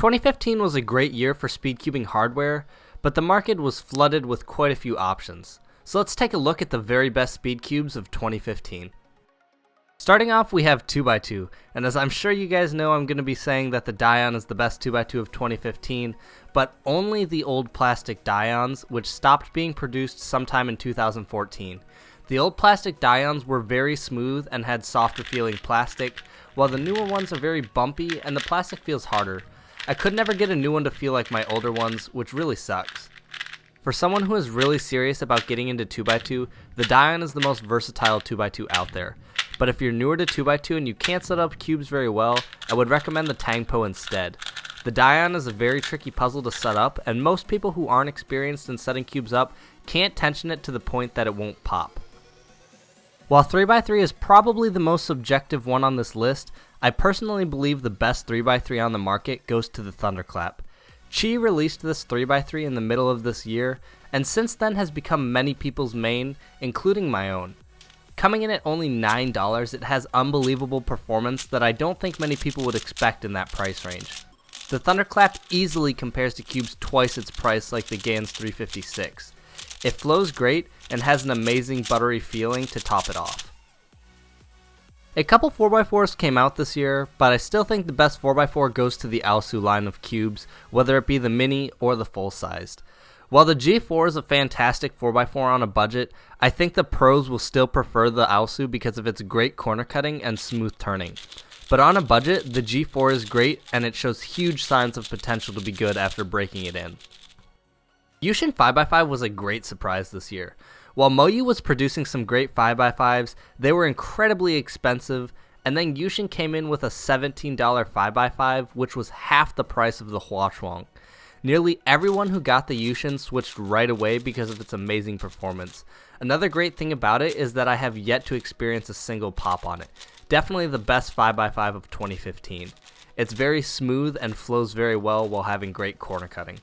2015 was a great year for speedcubing hardware, but the market was flooded with quite a few options. So let's take a look at the very best speedcubes of 2015. Starting off, we have 2x2, and as I'm sure you guys know, I'm going to be saying that the Dyeon is the best 2x2 of 2015, but only the old plastic Dyeons, which stopped being produced sometime in 2014. The old plastic Dyeons were very smooth and had softer feeling plastic, while the newer ones are very bumpy and the plastic feels harder. I could never get a new one to feel like my older ones, which really sucks. For someone who is really serious about getting into 2x2, the Dyeon is the most versatile 2x2 out there. But if you're newer to 2x2 and you can't set up cubes very well, I would recommend the Tangpo instead. The Dyeon is a very tricky puzzle to set up, and most people who aren't experienced in setting cubes up can't tension it to the point that it won't pop. While 3x3 is probably the most subjective one on this list, I personally believe the best 3x3 on the market goes to the Thunderclap. Chi released this 3x3 in the middle of this year, and since then has become many people's main, including my own. Coming in at only $9, it has unbelievable performance that I don't think many people would expect in that price range. The Thunderclap easily compares to cubes twice its price like the Gan's 356. It flows great and has an amazing buttery feeling to top it off. A couple 4x4s came out this year, but I still think the best 4x4 goes to the Alsu line of cubes, whether it be the mini or the full-sized. While the G4 is a fantastic 4x4 on a budget, I think the pros will still prefer the Alsu because of its great corner cutting and smooth turning. But on a budget, the G4 is great and it shows huge signs of potential to be good after breaking it in. Yushin 5x5 was a great surprise this year. While Moyu was producing some great 5x5s, they were incredibly expensive, and then Yushin came in with a $17 5x5, which was half the price of the Huashuang. Nearly everyone who got the Yushin switched right away because of its amazing performance. Another great thing about it is that I have yet to experience a single pop on it. Definitely the best 5x5 of 2015. It's very smooth and flows very well while having great corner cutting.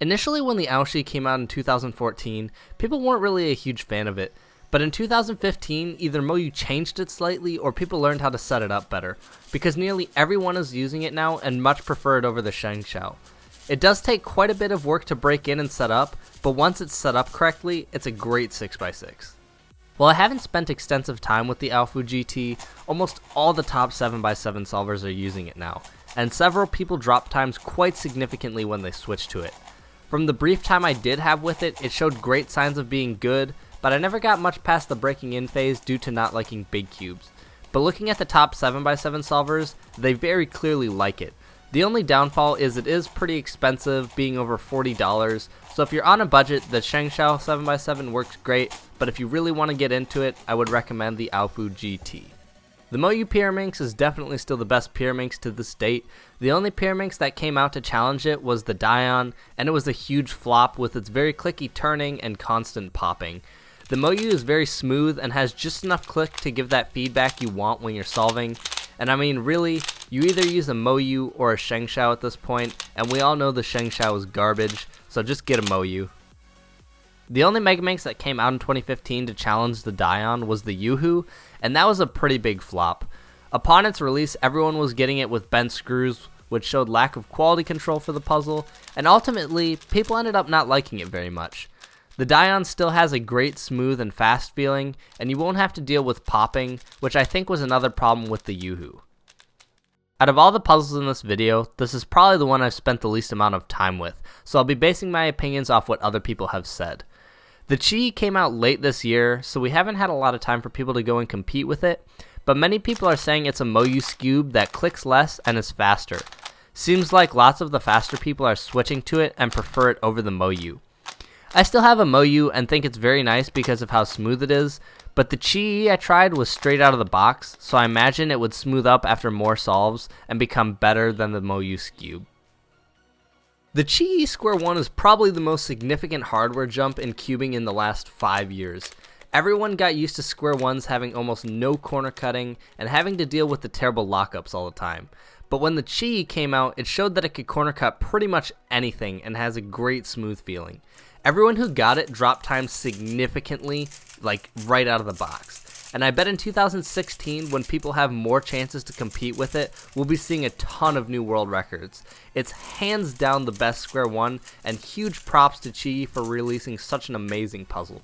Initially, when the Algae came out in 2014, people weren't really a huge fan of it, but in 2015, either Moyu changed it slightly or people learned how to set it up better, because nearly everyone is using it now and much prefer it over the Shengxiao. It does take quite a bit of work to break in and set up, but once it's set up correctly, it's a great 6x6. While I haven't spent extensive time with the Alfu GT, almost all the top 7x7 solvers are using it now, and several people drop times quite significantly when they switch to it. From the brief time I did have with it, it showed great signs of being good, but I never got much past the breaking in phase due to not liking big cubes. But looking at the top 7x7 solvers, they very clearly like it. The only downfall is it is pretty expensive, being over $40, so if you're on a budget, the Shengxiao 7x7 works great, but if you really want to get into it, I would recommend the Alfu GT. The Moyu Pyraminx is definitely still the best Pyraminx to this date. The only Pyraminx that came out to challenge it was the Dyeon, and it was a huge flop with its very clicky turning and constant popping. The Moyu is very smooth and has just enough click to give that feedback you want when you're solving. And I mean, really, you either use a Moyu or a Shengxiao at this point, and we all know the Shengxiao is garbage, so just get a Moyu. The only Megaminx that came out in 2015 to challenge the Dyeon was the Yoo-Hoo, and that was a pretty big flop. Upon its release, everyone was getting it with bent screws, which showed lack of quality control for the puzzle, and ultimately, people ended up not liking it very much. The Dyeon still has a great smooth and fast feeling, and you won't have to deal with popping, which I think was another problem with the Yoo-Hoo. Out of all the puzzles in this video, this is probably the one I've spent the least amount of time with, so I'll be basing my opinions off what other people have said. The Chi came out late this year, so we haven't had a lot of time for people to go and compete with it, but many people are saying it's a Moyu Scube that clicks less and is faster. Seems like lots of the faster people are switching to it and prefer it over the Moyu. I still have a Moyu and think it's very nice because of how smooth it is, but the Chi I tried was straight out of the box, so I imagine it would smooth up after more solves and become better than the Moyu Scube. The Chi Square 1 is probably the most significant hardware jump in cubing in the last 5 years. Everyone got used to Square 1s having almost no corner cutting and having to deal with the terrible lockups all the time. But when the Chi came out, it showed that it could corner cut pretty much anything and has a great smooth feeling. Everyone who got it dropped time significantly, like right out of the box. and I bet in 2016, when people have more chances to compete with it, we'll be seeing a ton of new world records. It's hands down the best Square 1, and huge props to Chi for releasing such an amazing puzzle.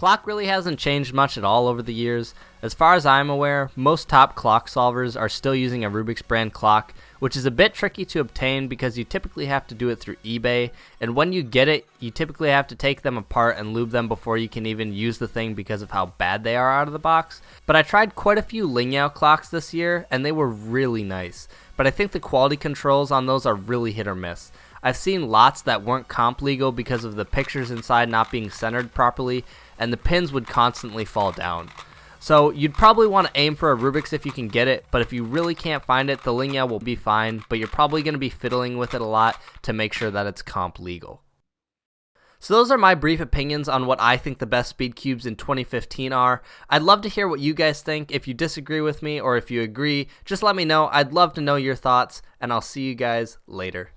Clock really hasn't changed much at all over the years. As far as I'm aware, most top clock solvers are still using a Rubik's brand clock, which is a bit tricky to obtain because you typically have to do it through eBay, and when you get it, you typically have to take them apart and lube them before you can even use the thing because of how bad they are out of the box. But I tried quite a few Lingyao clocks this year, and they were really nice, but I think the quality controls on those are really hit or miss. I've seen lots that weren't comp legal because of the pictures inside not being centered properly, and the pins would constantly fall down. So you'd probably want to aim for a Rubik's if you can get it, but if you really can't find it, the Lingyao will be fine, but you're probably going to be fiddling with it a lot to make sure that it's comp legal. So those are my brief opinions on what I think the best Speedcubes in 2015 are. I'd love to hear what you guys think. If you disagree with me or if you agree, just let me know. I'd love to know your thoughts, and I'll see you guys later.